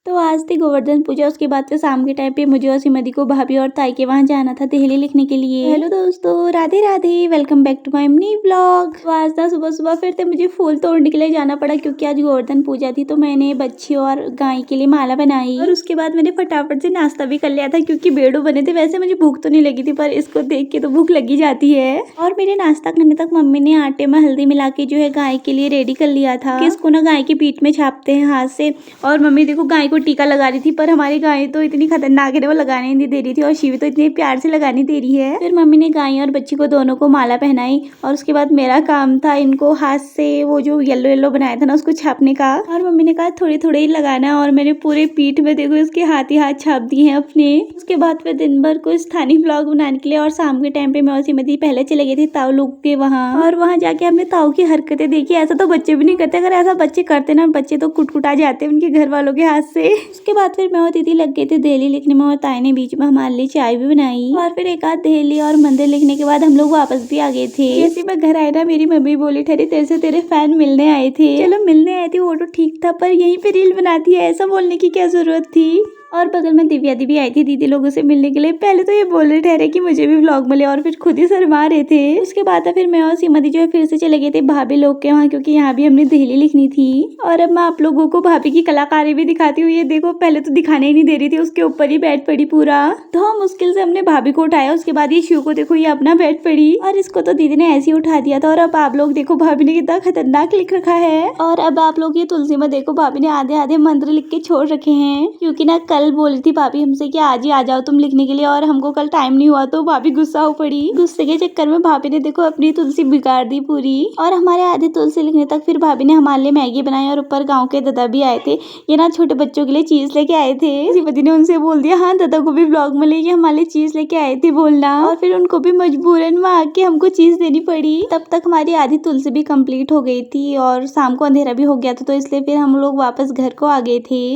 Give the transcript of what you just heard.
तो आज थी गोवर्धन पूजा। उसके बाद से शाम के टाइम पे मुझे और सिमदी को भाभी और ताई के वहाँ जाना था दिल्ली लिखने के लिए। हेलो दोस्तों, Radhe Radhe, welcome back to my new blog. तो आज ना सुबह सुबह फिर से मुझे फूल तोड़ने के लिए जाना पड़ा क्योंकि आज गोवर्धन पूजा थी। तो मैंने बच्ची और गाय के लिए माला बनाई और उसके बाद मैंने फटाफट से नाश्ता भी कर लिया था क्योंकि बेड़ू बने थे। वैसे मुझे भूख तो नहीं लगी थी पर इसको देख के तो भूख लगी जाती है। और मेरे नाश्ता करने तक मम्मी ने आटे में हल्दी मिला के जो है गाय के लिए रेडी कर लिया था कि इसको ना गाय की पीठ में छापते हैं हाथ से। और मम्मी देखो गाय को टीका लगा रही थी पर हमारी गाय तो इतनी खतरनाक है, वो लगाने नहीं दे रही थी और शिवी तो इतने प्यार से लगाने दे रही है। फिर मम्मी ने गाय और बच्ची को दोनों को माला पहनाई और उसके बाद मेरा काम था इनको हाथ से वो जो येलो येलो बनाया था ना उसको छापने का। और मम्मी ने कहा थोड़ी थोड़ी ही लगाना और मैंने पूरे पीठ में देखो इसके हाथ ही हाथ छाप दिए हैं अपने। उसके बाद फिर दिन भर को स्थानीय ब्लॉग बनाने के लिए और शाम के टाइम पे मैं और सिमती पहले चले गए थे ताऊ लोग के वहाँ। और वहाँ जाके हमने ताऊ की हरकतें देखी। ऐसा तो बच्चे भी नहीं करते, अगर ऐसा बच्चे करते ना बच्चे तो कुटकुटा जाते उनके घर वालों के हाथ से। उसके बाद फिर मैं और दीदी लग गए थे दिल्ली लिखने में और ताई ने बीच में हमारे लिए चाय भी बनाई। और फिर एक आध दिल्ली और मंदिर लिखने के बाद हम लोग वापस भी आ गए थे। जैसे मैं घर आए ना मेरी मम्मी बोली ठहरी तेरे से तेरे फैन मिलने आए थे। चलो मिलने आए थे वो तो ठीक था पर यहीं पे रील बनाती है ऐसा बोलने की क्या जरूरत थी। और बगल में दिव्या दी भी आई थी दीदी लोगों से मिलने के लिए। पहले तो ये बोल रहे ठहरे कि मुझे भी व्लॉग मिले और फिर खुद ही शर्मा रहे थे। उसके बाद फिर मैं और सिमदी जो है फिर से चले गए थे भाभी लोग के वहाँ क्योंकि यहाँ भी हमने दिल्ली लिखनी थी। और अब मैं आप लोगों को भाभी की कलाकारी भी दिखाती हूँ। ये देखो पहले तो दिखाने ही नहीं दे रही थी, उसके ऊपर ही बैठ पड़ी पूरा। तो मुश्किल से हमने भाभी को उठाया। उसके बाद ये शिव को देखो ये अपना बैठ पड़ी और इसको तो दीदी ने ऐसे ही उठा दिया था। और अब आप लोग देखो भाभी ने कितना खतरनाक लिख रखा है। और अब आप लोग ये तुलसी में देखो भाभी ने आधे आधे मंत्र लिख के छोड़ रखे हैं क्योंकि ना कल बोली थी भाभी हमसे कि आज ही आ जाओ तुम लिखने के लिए और हमको कल टाइम नहीं हुआ तो भाभी गुस्सा हो पड़ी। गुस्से के चक्कर में भाभी ने देखो अपनी तुलसी बिगाड़ दी पूरी। और हमारे आधे तुलसी लिखने तक फिर भाभी ने हमारे लिए मैगी बनाई और ऊपर गाँव के दादा भी आए थे। ये ना छोटे बच्चों के लिए चीज लेके आए थे। श्रीमती ने उनसे बोल दिया हाँ दादा को भी ब्लॉग में लेके हमारे लिए चीज लेके आए थे बोलना। और फिर उनको भी मजबूरन में आके हमको चीज देनी पड़ी। तब तक हमारी आधी तुलसी भी कंप्लीट हो गई थी और शाम को अंधेरा भी हो गया था तो इसलिए फिर हम लोग वापस घर को आ गए थे।